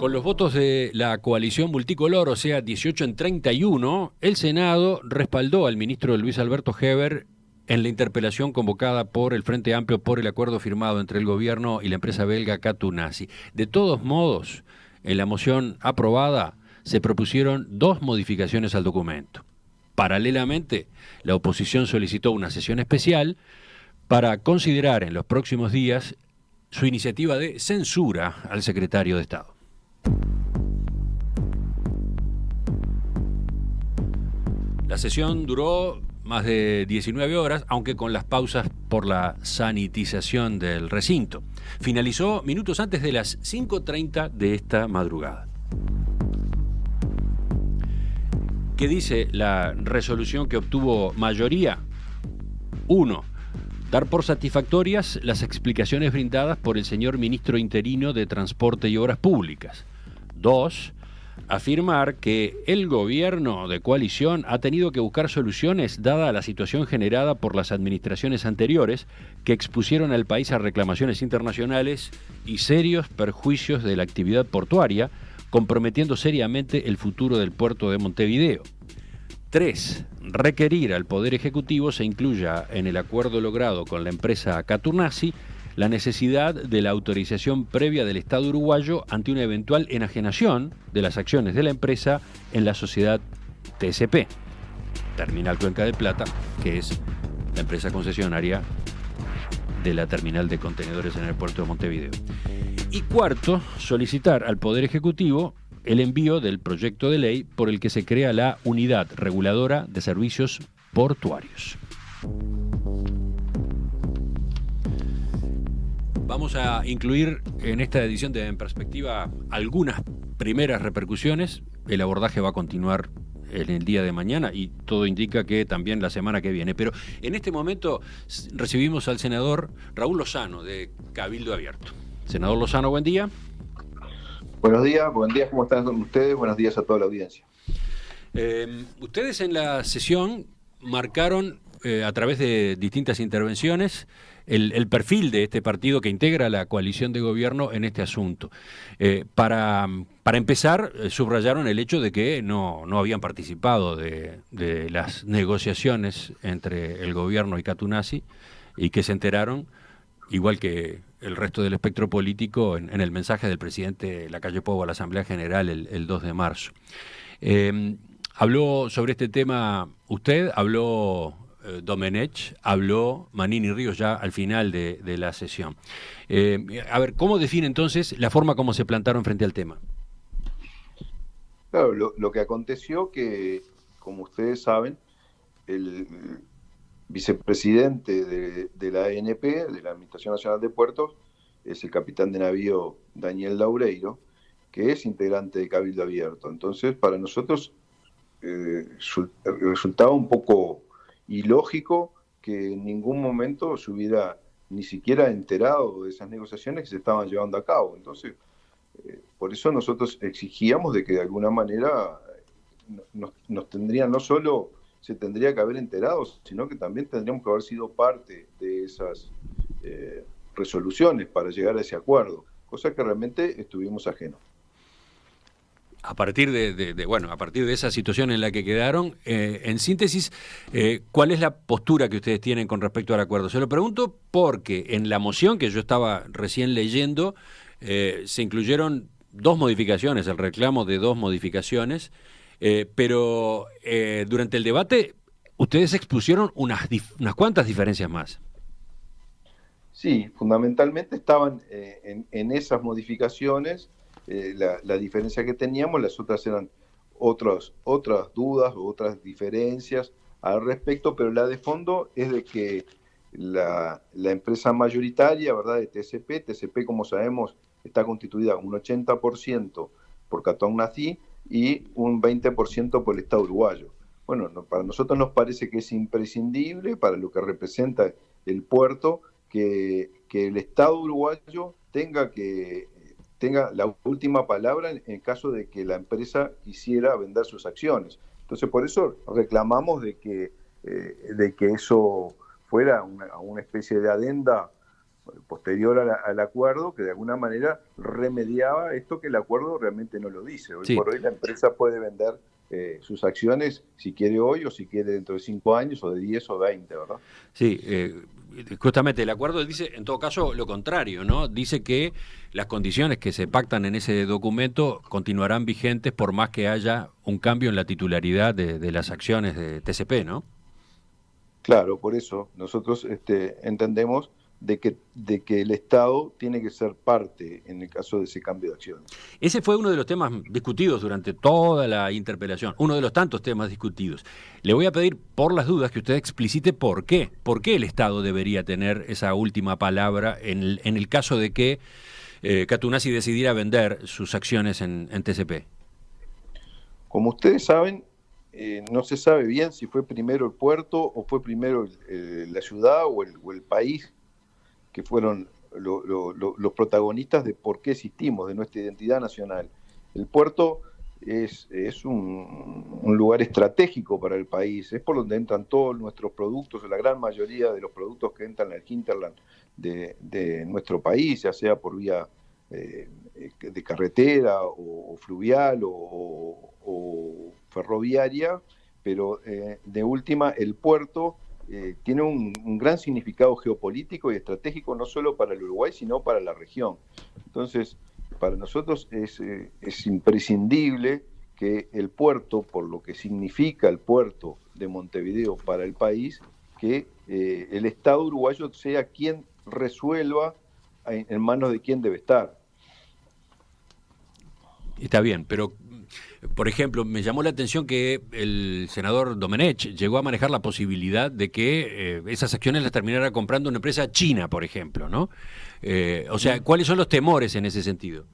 Con los votos de la coalición multicolor, o sea, 18-31, el Senado respaldó al ministro Luis Alberto Heber en la interpelación convocada por el Frente Amplio por el acuerdo firmado entre el gobierno y la empresa belga Katoenassi. De todos modos, en la moción aprobada se propusieron dos modificaciones al documento. Paralelamente, la oposición solicitó una sesión especial para considerar en los próximos días su iniciativa de censura al secretario de Estado. La sesión duró más de 19 horas, aunque con las pausas por la sanitización del recinto. Finalizó minutos antes de las 5:30 de esta madrugada. ¿Qué dice la resolución que obtuvo mayoría? 1. Dar por satisfactorias las explicaciones brindadas por el señor ministro interino de Transporte y Obras Públicas. 2. Afirmar que el gobierno de coalición ha tenido que buscar soluciones dada la situación generada por las administraciones anteriores que expusieron al país a reclamaciones internacionales y serios perjuicios de la actividad portuaria, comprometiendo seriamente el futuro del puerto de Montevideo. 3. Requerir al Poder Ejecutivo se incluya en el acuerdo logrado con la empresa Katoenassi la necesidad de la autorización previa del Estado uruguayo ante una eventual enajenación de las acciones de la empresa en la sociedad TSP, Terminal Cuenca del Plata, que es la empresa concesionaria de la terminal de contenedores en el puerto de Montevideo. Y 4, solicitar al Poder Ejecutivo el envío del proyecto de ley por el que se crea la Unidad Reguladora de Servicios Portuarios. Vamos a incluir en esta edición de En Perspectiva algunas primeras repercusiones. El abordaje va a continuar en el día de mañana y todo indica que también la semana que viene. Pero en este momento recibimos al senador Raúl Lozano de Cabildo Abierto. Senador Lozano, buen día. Buenos días, ¿cómo están ustedes? Buenos días a toda la audiencia. Ustedes en la sesión marcaron a través de distintas intervenciones el perfil de este partido que integra la coalición de gobierno en este asunto. Para empezar, subrayaron el hecho de que no habían participado de las negociaciones entre el gobierno y Katoenassi y que se enteraron, igual que el resto del espectro político, en el mensaje del presidente Lacalle Pou a la Asamblea General el 2 de marzo. Habló sobre este tema usted, habló Domenech, habló Manini Ríos ya al final de la sesión. A ver, ¿cómo define entonces la forma como se plantaron frente al tema? Claro, lo que aconteció que, como ustedes saben, el vicepresidente de la ANP, de la Administración Nacional de Puertos, es el capitán de navío Daniel Laureiro, que es integrante de Cabildo Abierto. Entonces, para nosotros resultaba un poco ilógico que en ningún momento se hubiera ni siquiera enterado de esas negociaciones que se estaban llevando a cabo. Entonces, por eso nosotros exigíamos de que de alguna manera nos tendrían, no solo se tendría que haber enterado, sino que también tendríamos que haber sido parte de esas resoluciones para llegar a ese acuerdo, cosa que realmente estuvimos ajenos. A partir a partir de esa situación en la que quedaron, en síntesis, ¿cuál es la postura que ustedes tienen con respecto al acuerdo? Se lo pregunto porque en la moción que yo estaba recién leyendo se incluyeron dos modificaciones, el reclamo de dos modificaciones, pero durante el debate ustedes expusieron unas cuantas diferencias más. Sí, fundamentalmente estaban en esas modificaciones. La diferencia que teníamos, las otras eran otras dudas o otras diferencias al respecto, pero la de fondo es de que la empresa mayoritaria, ¿verdad?, de TSP, como sabemos, está constituida un 80% por Katoenassi y un 20% por el Estado uruguayo. Bueno, para nosotros nos parece que es imprescindible para lo que representa el puerto que el Estado uruguayo tenga la última palabra en caso de que la empresa quisiera vender sus acciones. Entonces, por eso reclamamos de que eso fuera una especie de adenda posterior al acuerdo, que de alguna manera remediaba esto que el acuerdo realmente no lo dice. Hoy Sí, por hoy la empresa puede vender sus acciones si quiere hoy o si quiere dentro de 5 años o de 10 o 20, ¿verdad? sí, justamente el acuerdo dice, en todo caso, lo contrario, ¿no? Dice que las condiciones que se pactan en ese documento continuarán vigentes por más que haya un cambio en la titularidad de las acciones de TCP, ¿no? Claro, por eso nosotros entendemos de que el Estado tiene que ser parte en el caso de ese cambio de acciones. Ese fue uno de los temas discutidos durante toda la interpelación, uno de los tantos temas discutidos. Le voy a pedir, por las dudas, que usted explicite por qué. ¿Por qué el Estado debería tener esa última palabra en el caso de que Catunazzi decidiera vender sus acciones en TCP? Como ustedes saben, no se sabe bien si fue primero el puerto o fue primero la ciudad o el país que fueron los protagonistas de por qué existimos, de nuestra identidad nacional. El puerto es un lugar estratégico para el país, es por donde entran todos nuestros productos, la gran mayoría de los productos que entran al hinterland de nuestro país, ya sea por vía de carretera o fluvial o ferroviaria, pero de última el puerto tiene un gran significado geopolítico y estratégico no solo para el Uruguay, sino para la región. Entonces, para nosotros es imprescindible que el puerto, por lo que significa el puerto de Montevideo para el país, que el Estado uruguayo sea quien resuelva en manos de quién debe estar. Está bien, pero, por ejemplo, me llamó la atención que el senador Domenech llegó a manejar la posibilidad de que esas acciones las terminara comprando una empresa china, por ejemplo, ¿no? O sea, ¿cuáles son los temores en ese sentido?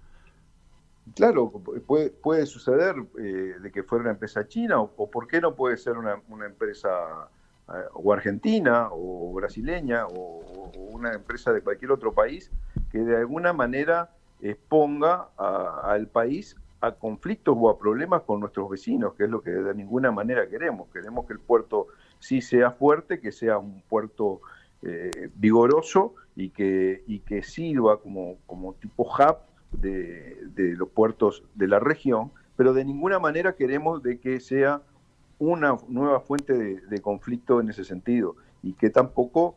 Claro, puede suceder de que fuera una empresa china o por qué no puede ser una empresa o argentina o brasileña o una empresa de cualquier otro país que de alguna manera exponga al país a conflictos o a problemas con nuestros vecinos, que es lo que de ninguna manera queremos. Queremos que el puerto sí sea fuerte, que sea un puerto vigoroso y que sirva como tipo hub de los puertos de la región, pero de ninguna manera queremos de que sea una nueva fuente de conflicto en ese sentido y que tampoco,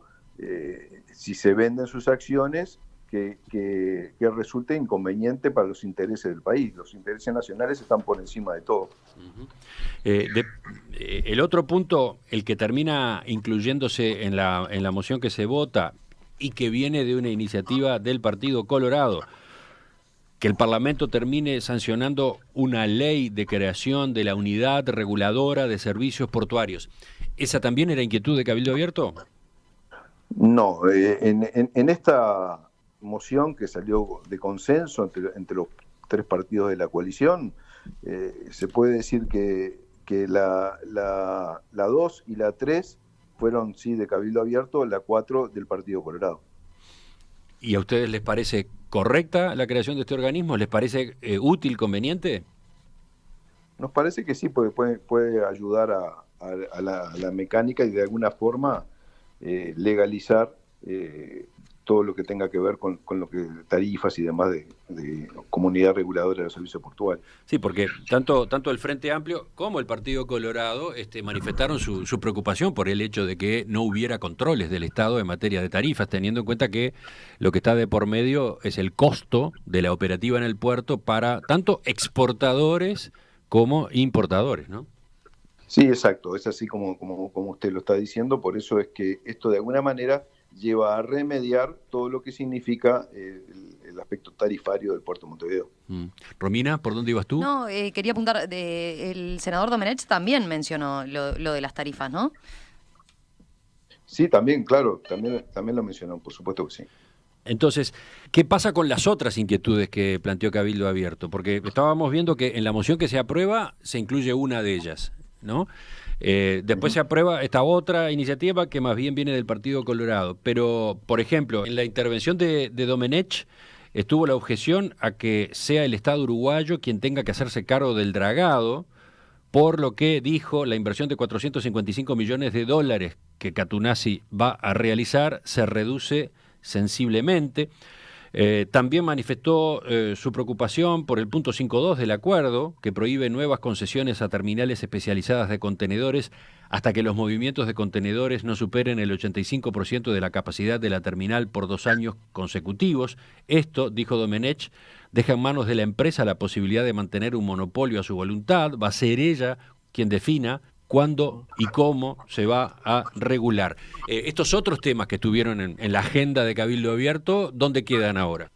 si se venden sus acciones, que resulte inconveniente para los intereses del país. Los intereses nacionales están por encima de todo. Uh-huh. El otro punto, el que termina incluyéndose en la moción que se vota y que viene de una iniciativa del Partido Colorado, que el Parlamento termine sancionando una ley de creación de la Unidad Reguladora de Servicios Portuarios. ¿Esa también era inquietud de Cabildo Abierto? No, en esta moción que salió de consenso entre los tres partidos de la coalición, se puede decir que la 2 y la 3 fueron sí de Cabildo Abierto, la 4 del Partido Colorado. ¿Y a ustedes les parece correcta la creación de este organismo? ¿Les parece útil, conveniente? Nos parece que sí, puede ayudar a la mecánica y de alguna forma legalizar todo lo que tenga que ver con lo que tarifas y demás de comunidad reguladora de los servicios portuarios. Sí, porque tanto el Frente Amplio como el Partido Colorado manifestaron su preocupación por el hecho de que no hubiera controles del Estado en materia de tarifas, teniendo en cuenta que lo que está de por medio es el costo de la operativa en el puerto para tanto exportadores como importadores, ¿no? Sí, exacto, es así como usted lo está diciendo, por eso es que esto de alguna manera lleva a remediar todo lo que significa el aspecto tarifario del puerto de Montevideo. Romina, ¿por dónde ibas tú? No, quería apuntar, el senador Domenech también mencionó lo de las tarifas, ¿no? Sí, también, claro, también lo mencionó, por supuesto que sí. Entonces, ¿qué pasa con las otras inquietudes que planteó Cabildo Abierto? Porque estábamos viendo que en la moción que se aprueba se incluye una de ellas, ¿no? Después se aprueba esta otra iniciativa que más bien viene del Partido Colorado. Pero, por ejemplo, en la intervención de Domenech estuvo la objeción a que sea el Estado uruguayo quien tenga que hacerse cargo del dragado, por lo que dijo la inversión de 455 millones de dólares que Catunazzi va a realizar se reduce sensiblemente. También manifestó su preocupación por el punto 5.2 del acuerdo, que prohíbe nuevas concesiones a terminales especializadas de contenedores hasta que los movimientos de contenedores no superen el 85% de la capacidad de la terminal por 2 años consecutivos. Esto, dijo Domenech, deja en manos de la empresa la posibilidad de mantener un monopolio a su voluntad. Va a ser ella quien defina cuándo y cómo se va a regular. Estos otros temas que estuvieron en la agenda de Cabildo Abierto, ¿dónde quedan ahora?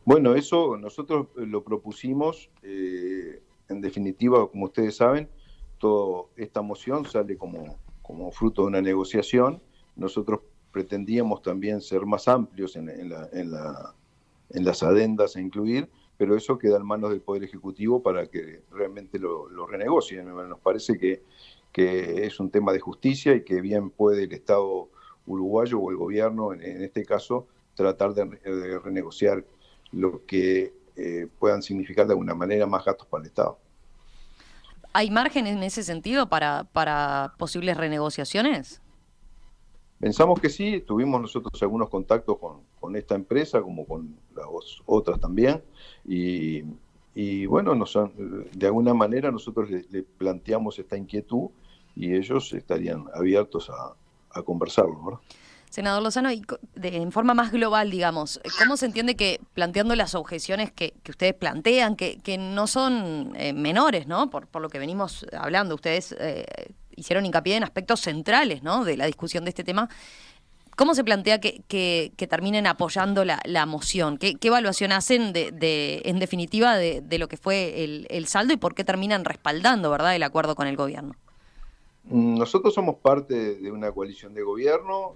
Bueno, eso nosotros lo propusimos, en definitiva, como ustedes saben, toda esta moción sale como fruto de una negociación. Nosotros pretendíamos también ser más amplios en las adendas a incluir, pero eso queda en manos del Poder Ejecutivo para que realmente lo renegocie. Nos parece que es un tema de justicia y que bien puede el Estado uruguayo o el gobierno, en este caso, tratar de renegociar lo que puedan significar de alguna manera más gastos para el Estado. ¿Hay margen en ese sentido para posibles renegociaciones? Pensamos que sí, tuvimos nosotros algunos contactos con esta empresa, como con las otras también, y bueno, de alguna manera nosotros le planteamos esta inquietud y ellos estarían abiertos a conversarlo, ¿verdad? Senador Lozano, y en forma más global, digamos, ¿cómo se entiende que planteando las objeciones que ustedes plantean, que no son menores, ¿no? Por lo que venimos hablando, ustedes hicieron hincapié en aspectos centrales, ¿no?, de la discusión de este tema. ¿Cómo se plantea que terminen apoyando la moción? ¿Qué evaluación hacen en definitiva de lo que fue el saldo y por qué terminan respaldando, ¿verdad?, el acuerdo con el gobierno? Nosotros somos parte de una coalición de gobierno.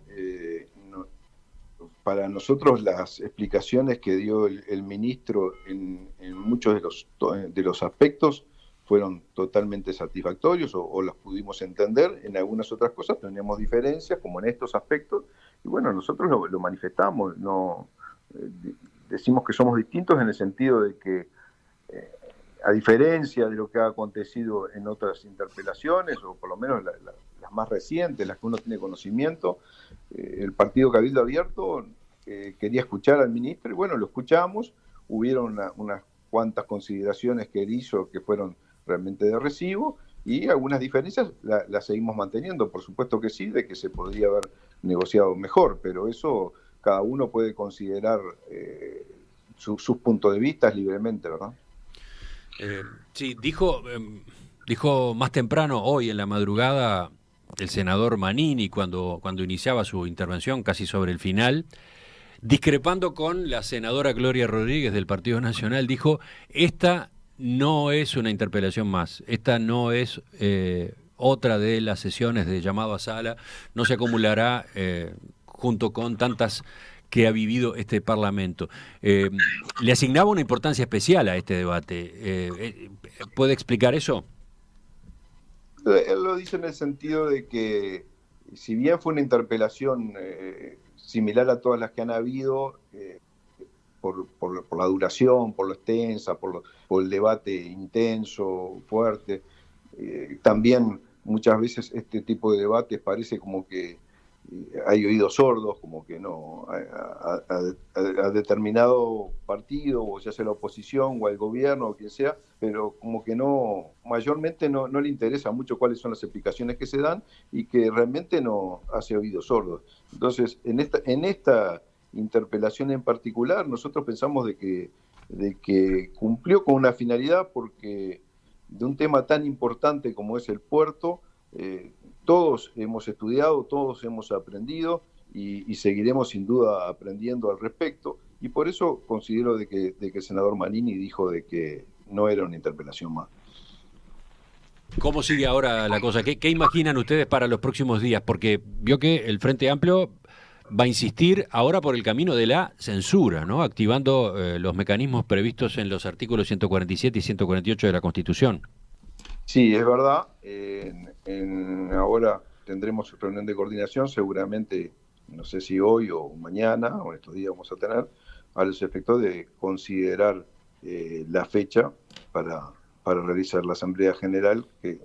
Para nosotros las explicaciones que dio el ministro en muchos de los aspectos fueron totalmente satisfactorios o las pudimos entender. En algunas otras cosas teníamos diferencias, como en estos aspectos, y bueno, nosotros lo manifestamos. Decimos que somos distintos en el sentido de que a diferencia de lo que ha acontecido en otras interpelaciones, o por lo menos las más recientes, las que uno tiene conocimiento, el partido Cabildo Abierto quería escuchar al ministro, y bueno, lo escuchamos. Hubieron unas cuantas consideraciones que él hizo que fueron realmente de recibo, y algunas diferencias las seguimos manteniendo. Por supuesto que sí, de que se podría haber negociado mejor, pero eso cada uno puede considerar sus puntos de vista libremente, ¿verdad? Sí, dijo más temprano, hoy en la madrugada, el senador Manini, cuando iniciaba su intervención, casi sobre el final, discrepando con la senadora Gloria Rodríguez del Partido Nacional, dijo: esta no es una interpelación más, esta no es otra de las sesiones de llamado a sala, no se acumulará junto con tantas que ha vivido este Parlamento. Le asignaba una importancia especial a este debate. ¿Puede explicar eso? Él lo dice en el sentido de que, si bien fue una interpelación similar a todas las que han habido, por la duración, por lo extensa, por el debate intenso, fuerte, también muchas veces este tipo de debates parece como que hay oídos sordos, como que no a determinado partido, o ya sea la oposición o al gobierno o quien sea, pero como que no, mayormente no le interesa mucho cuáles son las explicaciones que se dan, y que realmente no hace oídos sordos. Entonces, en esta interpelación en particular, nosotros pensamos de que cumplió con una finalidad, porque de un tema tan importante como es el puerto, todos hemos estudiado, todos hemos aprendido, y seguiremos sin duda aprendiendo al respecto, y por eso considero de que el senador Manini dijo de que no era una interpelación más. ¿Cómo sigue ahora la cosa? ¿Qué imaginan ustedes para los próximos días? Porque vio que el Frente Amplio va a insistir ahora por el camino de la censura, ¿no?, activando los mecanismos previstos en los artículos 147 y 148 de la Constitución. Sí, es verdad. Ahora tendremos reunión de coordinación, seguramente, no sé si hoy o mañana o en estos días vamos a tener, a los efectos de considerar la fecha para realizar la Asamblea General que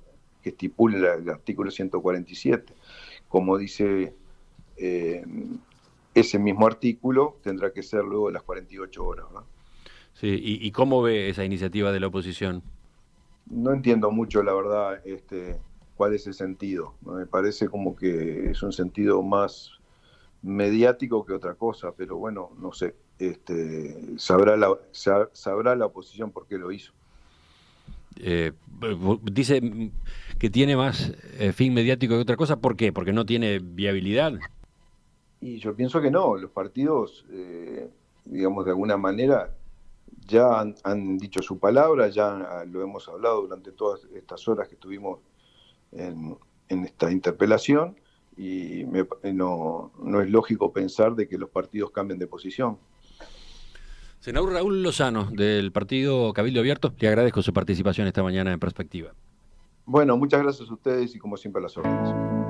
estipule el artículo 147. Como dice ese mismo artículo tendrá que ser luego de las 48 horas, ¿no? Sí, ¿y cómo ve esa iniciativa de la oposición? No entiendo mucho, la verdad, cuál es el sentido, ¿no? Me parece como que es un sentido más mediático que otra cosa, pero bueno, no sé, sabrá la oposición por qué lo hizo. Dice que tiene más fin mediático que otra cosa. ¿Por qué? Porque no tiene viabilidad. Y yo pienso que no, los partidos, digamos, de alguna manera ya han dicho su palabra, ya lo hemos hablado durante todas estas horas que estuvimos en esta interpelación, y no es lógico pensar de que los partidos cambien de posición. Senador Raúl Lozano, del partido Cabildo Abierto, le agradezco su participación esta mañana en Perspectiva. Bueno, muchas gracias a ustedes y como siempre a las órdenes.